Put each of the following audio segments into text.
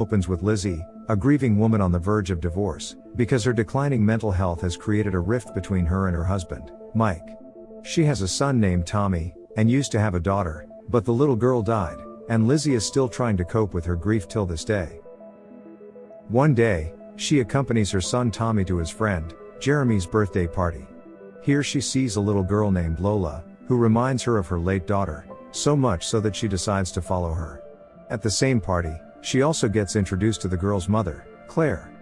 Opens with Lizzie, a grieving woman on the verge of divorce, because her declining mental health has created a rift between her and her husband, Mike. She has a son named Tommy, and used to have a daughter, but the little girl died, and Lizzie is still trying to cope with her grief till this day. One day, she accompanies her son Tommy to his friend, Jeremy's birthday party. Here she sees a little girl named Lola, who reminds her of her late daughter, so much so that she decides to follow her. At the same party, she also gets introduced to the girl's mother, Claire.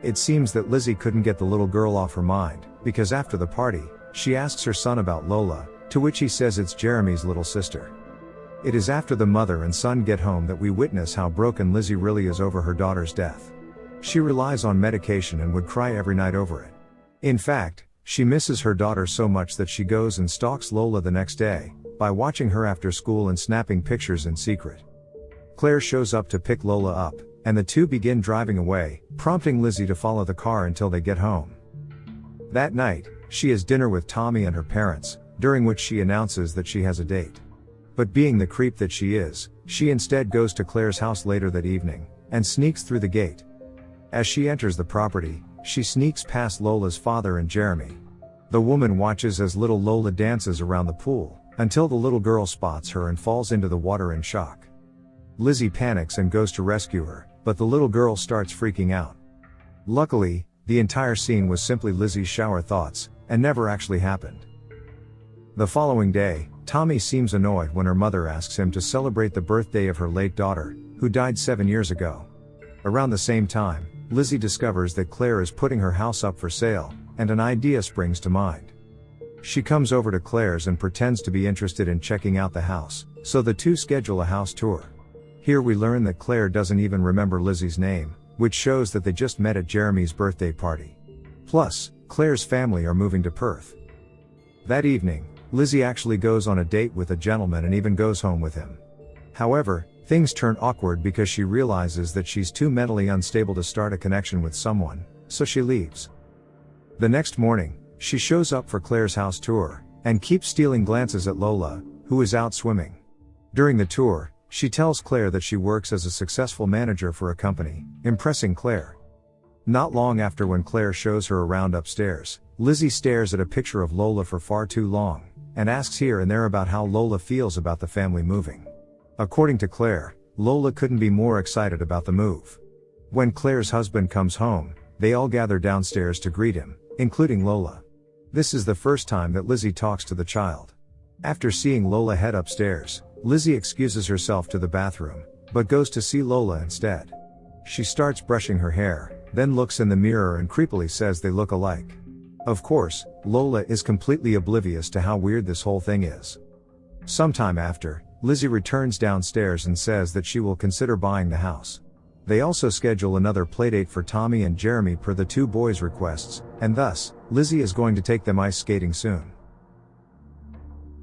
It seems that Lizzie couldn't get the little girl off her mind, because after the party, she asks her son about Lola, to which he says it's Jeremy's little sister. It is after the mother and son get home that we witness how broken Lizzie really is over her daughter's death. She relies on medication and would cry every night over it. In fact, she misses her daughter so much that she goes and stalks Lola the next day, by watching her after school and snapping pictures in secret. Claire shows up to pick Lola up, and the two begin driving away, prompting Lizzie to follow the car until they get home. That night, she has dinner with Tommy and her parents, during which she announces that she has a date. But being the creep that she is, she instead goes to Claire's house later that evening, and sneaks through the gate. As she enters the property, she sneaks past Lola's father and Jeremy. The woman watches as little Lola dances around the pool, until the little girl spots her and falls into the water in shock. Lizzie panics and goes to rescue her, but the little girl starts freaking out. Luckily, the entire scene was simply Lizzie's shower thoughts, and never actually happened. The following day, Tommy seems annoyed when her mother asks him to celebrate the birthday of her late daughter, who died 7 years ago. Around the same time, Lizzie discovers that Claire is putting her house up for sale, and an idea springs to mind. She comes over to Claire's and pretends to be interested in checking out the house, so the two schedule a house tour. Here we learn that Claire doesn't even remember Lizzie's name, which shows that they just met at Jeremy's birthday party. Plus, Claire's family are moving to Perth. That evening, Lizzie actually goes on a date with a gentleman and even goes home with him. However, things turn awkward because she realizes that she's too mentally unstable to start a connection with someone, so she leaves. The next morning, she shows up for Claire's house tour, and keeps stealing glances at Lola, who is out swimming. During the tour, she tells Claire that she works as a successful manager for a company, impressing Claire. Not long after, when Claire shows her around upstairs, Lizzie stares at a picture of Lola for far too long, and asks here and there about how Lola feels about the family moving. According to Claire, Lola couldn't be more excited about the move. When Claire's husband comes home, they all gather downstairs to greet him, including Lola. This is the first time that Lizzie talks to the child. After seeing Lola head upstairs, Lizzie excuses herself to the bathroom, but goes to see Lola instead. She starts brushing her hair, then looks in the mirror and creepily says they look alike. Of course, Lola is completely oblivious to how weird this whole thing is. Sometime after, Lizzie returns downstairs and says that she will consider buying the house. They also schedule another playdate for Tommy and Jeremy per the two boys' requests, and thus, Lizzie is going to take them ice skating soon.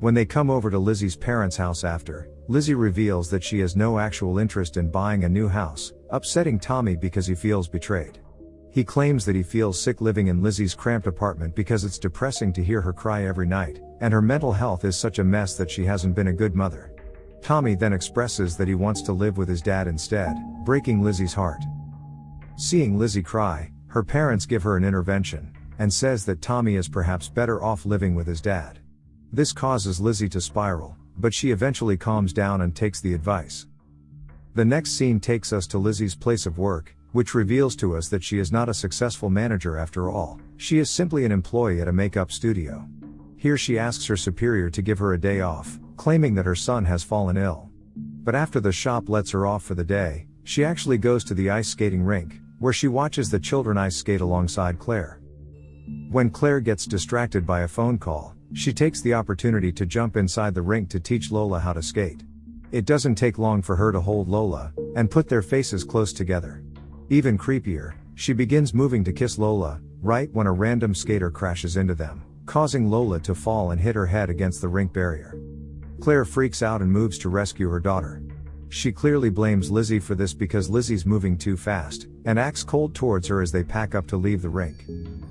When they come over to Lizzie's parents' house after, Lizzie reveals that she has no actual interest in buying a new house, upsetting Tommy because he feels betrayed. He claims that he feels sick living in Lizzie's cramped apartment because it's depressing to hear her cry every night, and her mental health is such a mess that she hasn't been a good mother. Tommy then expresses that he wants to live with his dad instead, breaking Lizzie's heart. Seeing Lizzie cry, her parents give her an intervention, and says that Tommy is perhaps better off living with his dad. This causes Lizzie to spiral, but she eventually calms down and takes the advice. The next scene takes us to Lizzie's place of work, which reveals to us that she is not a successful manager after all. She is simply an employee at a makeup studio. Here she asks her superior to give her a day off, claiming that her son has fallen ill. But after the shop lets her off for the day, she actually goes to the ice skating rink, where she watches the children ice skate alongside Claire. When Claire gets distracted by a phone call, she takes the opportunity to jump inside the rink to teach Lola how to skate. It doesn't take long for her to hold Lola, and put their faces close together. Even creepier, she begins moving to kiss Lola, right when a random skater crashes into them, causing Lola to fall and hit her head against the rink barrier. Claire freaks out and moves to rescue her daughter. She clearly blames Lizzie for this because Lizzie's moving too fast, and acts cold towards her as they pack up to leave the rink.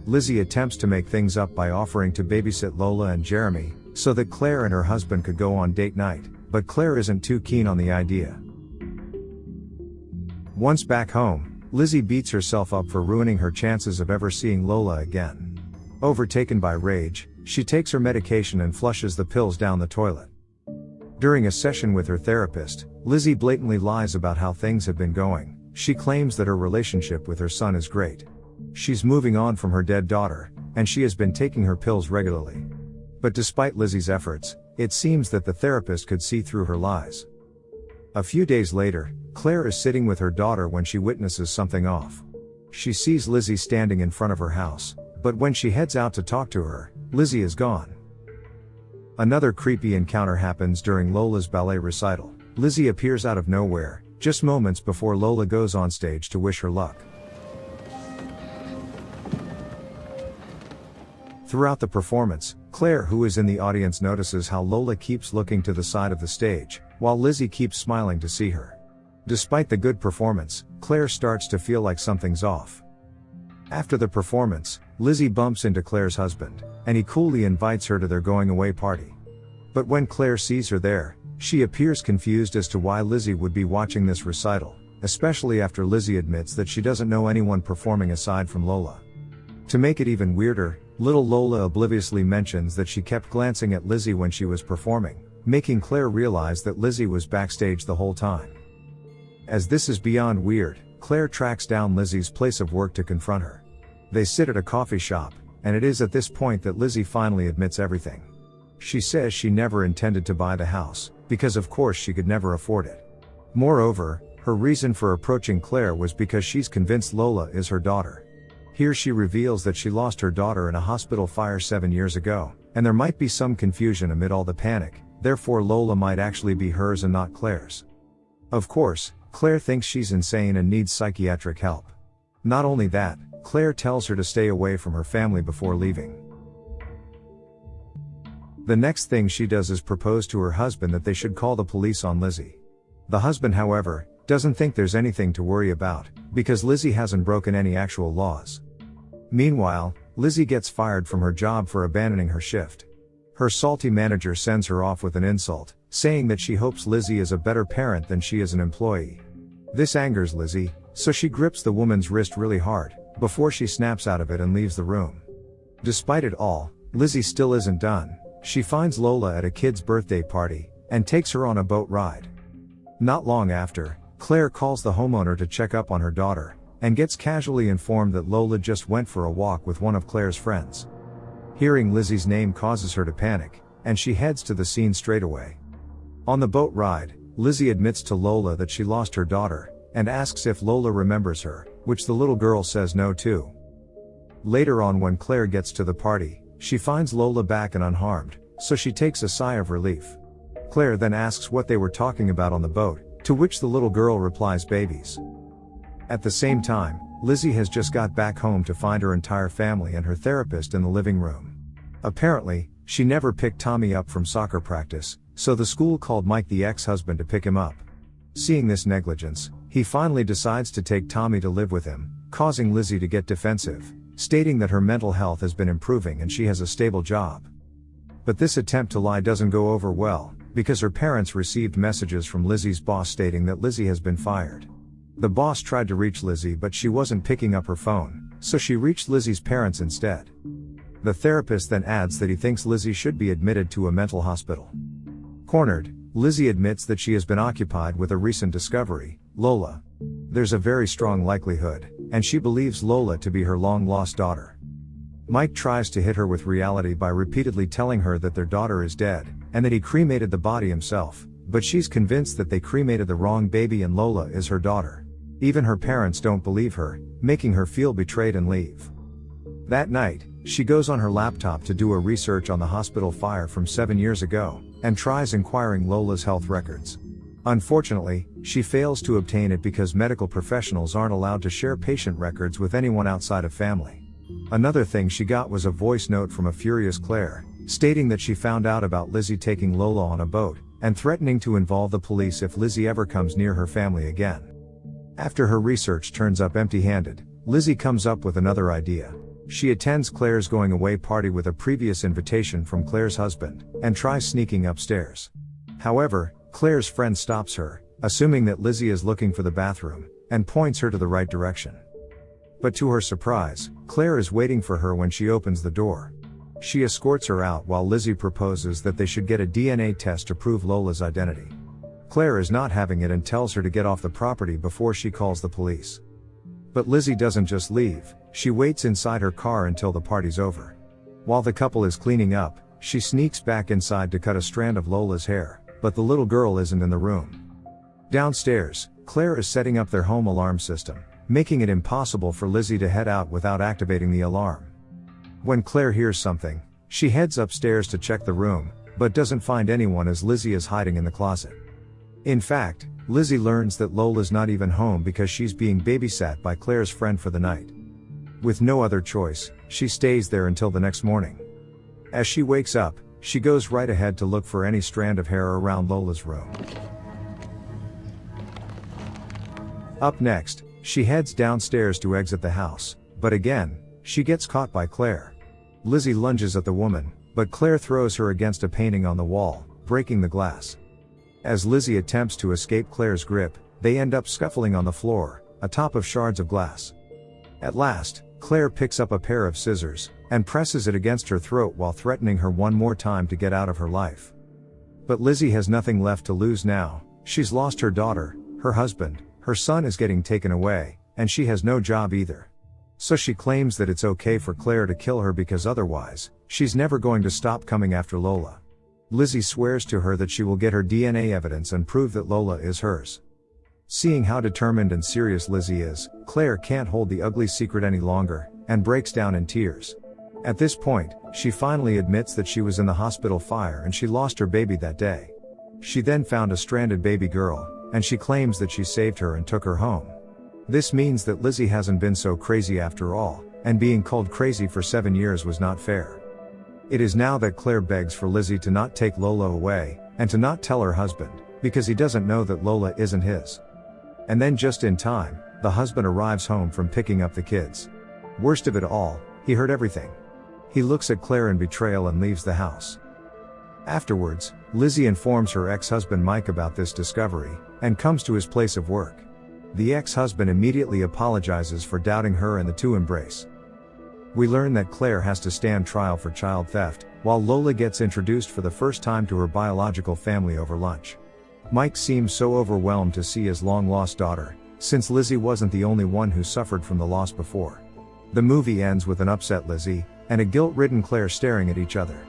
Lizzie attempts to make things up by offering to babysit Lola and Jeremy, so that Claire and her husband could go on date night, but Claire isn't too keen on the idea. Once back home, Lizzie beats herself up for ruining her chances of ever seeing Lola again. Overtaken by rage, she takes her medication and flushes the pills down the toilet. During a session with her therapist, Lizzie blatantly lies about how things have been going. She claims that her relationship with her son is great. She's moving on from her dead daughter, and she has been taking her pills regularly. But despite Lizzie's efforts, it seems that the therapist could see through her lies. A few days later, Claire is sitting with her daughter when she witnesses something off. She sees Lizzie standing in front of her house, but when she heads out to talk to her, Lizzie is gone. Another creepy encounter happens during Lola's ballet recital. Lizzie appears out of nowhere, just moments before Lola goes on stage to wish her luck. Throughout the performance, Claire, who is in the audience, notices how Lola keeps looking to the side of the stage, while Lizzie keeps smiling to see her. Despite the good performance, Claire starts to feel like something's off. After the performance, Lizzie bumps into Claire's husband, and he coolly invites her to their going-away party. But when Claire sees her there, she appears confused as to why Lizzie would be watching this recital, especially after Lizzie admits that she doesn't know anyone performing aside from Lola. To make it even weirder, little Lola obliviously mentions that she kept glancing at Lizzie when she was performing, making Claire realize that Lizzie was backstage the whole time. As this is beyond weird, Claire tracks down Lizzie's place of work to confront her. They sit at a coffee shop, and it is at this point that Lizzie finally admits everything. She says she never intended to buy the house, because of course she could never afford it. Moreover, her reason for approaching Claire was because she's convinced Lola is her daughter. Here she reveals that she lost her daughter in a hospital fire 7 years ago, and there might be some confusion amid all the panic, therefore Lola might actually be hers and not Claire's. Of course, Claire thinks she's insane and needs psychiatric help. Not only that, Claire tells her to stay away from her family before leaving. The next thing she does is propose to her husband that they should call the police on Lizzie. The husband, however, doesn't think there's anything to worry about, because Lizzie hasn't broken any actual laws. Meanwhile, Lizzie gets fired from her job for abandoning her shift. Her salty manager sends her off with an insult, saying that she hopes Lizzie is a better parent than she is an employee. This angers Lizzie, so she grips the woman's wrist really hard, before she snaps out of it and leaves the room. Despite it all, Lizzie still isn't done. She finds Lola at a kid's birthday party, and takes her on a boat ride. Not long after, Claire calls the homeowner to check up on her daughter, and gets casually informed that Lola just went for a walk with one of Claire's friends. Hearing Lizzie's name causes her to panic, and she heads to the scene straight away. On the boat ride, Lizzie admits to Lola that she lost her daughter, and asks if Lola remembers her, which the little girl says no to. Later on, when Claire gets to the party, she finds Lola back and unharmed, so she takes a sigh of relief. Claire then asks what they were talking about on the boat, to which the little girl replies babies. At the same time, Lizzie has just got back home to find her entire family and her therapist in the living room. Apparently, she never picked Tommy up from soccer practice, so the school called Mike, the ex-husband, to pick him up. Seeing this negligence, he finally decides to take Tommy to live with him, causing Lizzie to get defensive, stating that her mental health has been improving and she has a stable job. But this attempt to lie doesn't go over well, because her parents received messages from Lizzie's boss stating that Lizzie has been fired. The boss tried to reach Lizzie, but she wasn't picking up her phone, so she reached Lizzie's parents instead. The therapist then adds that he thinks Lizzie should be admitted to a mental hospital. Cornered, Lizzie admits that she has been occupied with a recent discovery, Lola. There's a very strong likelihood, and she believes Lola to be her long-lost daughter. Mike tries to hit her with reality by repeatedly telling her that their daughter is dead, and that he cremated the body himself, but she's convinced that they cremated the wrong baby and Lola is her daughter. Even her parents don't believe her, making her feel betrayed and leave. That night, she goes on her laptop to do a research on the hospital fire from 7 years ago, and tries inquiring Lola's health records. Unfortunately, she fails to obtain it because medical professionals aren't allowed to share patient records with anyone outside of family. Another thing she got was a voice note from a furious Claire, stating that she found out about Lizzie taking Lola on a boat, and threatening to involve the police if Lizzie ever comes near her family again. After her research turns up empty-handed, Lizzie comes up with another idea. She attends Claire's going-away party with a previous invitation from Claire's husband, and tries sneaking upstairs. However, Claire's friend stops her, assuming that Lizzie is looking for the bathroom, and points her to the right direction. But to her surprise, Claire is waiting for her when she opens the door. She escorts her out while Lizzie proposes that they should get a DNA test to prove Lola's identity. Claire is not having it and tells her to get off the property before she calls the police. But Lizzie doesn't just leave, she waits inside her car until the party's over. While the couple is cleaning up, she sneaks back inside to cut a strand of Lola's hair, but the little girl isn't in the room. Downstairs, Claire is setting up their home alarm system, making it impossible for Lizzie to head out without activating the alarm. When Claire hears something, she heads upstairs to check the room, but doesn't find anyone as Lizzie is hiding in the closet. In fact, Lizzie learns that Lola's not even home because she's being babysat by Claire's friend for the night. With no other choice, she stays there until the next morning. As she wakes up, she goes right ahead to look for any strand of hair around Lola's room. Up next, she heads downstairs to exit the house, but again, she gets caught by Claire. Lizzie lunges at the woman, but Claire throws her against a painting on the wall, breaking the glass. As Lizzie attempts to escape Claire's grip, they end up scuffling on the floor, atop of shards of glass. At last, Claire picks up a pair of scissors, and presses it against her throat while threatening her one more time to get out of her life. But Lizzie has nothing left to lose now. She's lost her daughter, her husband, her son is getting taken away, and she has no job either. So she claims that it's okay for Claire to kill her because otherwise, she's never going to stop coming after Lola. Lizzie swears to her that she will get her DNA evidence and prove that Lola is hers. Seeing how determined and serious Lizzie is, Claire can't hold the ugly secret any longer, and breaks down in tears. At this point, she finally admits that she was in the hospital fire and she lost her baby that day. She then found a stranded baby girl, and she claims that she saved her and took her home. This means that Lizzie hasn't been so crazy after all, and being called crazy for 7 years was not fair. It is now that Claire begs for Lizzie to not take Lola away, and to not tell her husband, because he doesn't know that Lola isn't his. And then just in time, the husband arrives home from picking up the kids. Worst of it all, he heard everything. He looks at Claire in betrayal and leaves the house. Afterwards, Lizzie informs her ex-husband Mike about this discovery, and comes to his place of work. The ex-husband immediately apologizes for doubting her and the two embrace. We learn that Claire has to stand trial for child theft, while Lola gets introduced for the first time to her biological family over lunch. Mike seems so overwhelmed to see his long-lost daughter, since Lizzie wasn't the only one who suffered from the loss before. The movie ends with an upset Lizzie, and a guilt-ridden Claire staring at each other.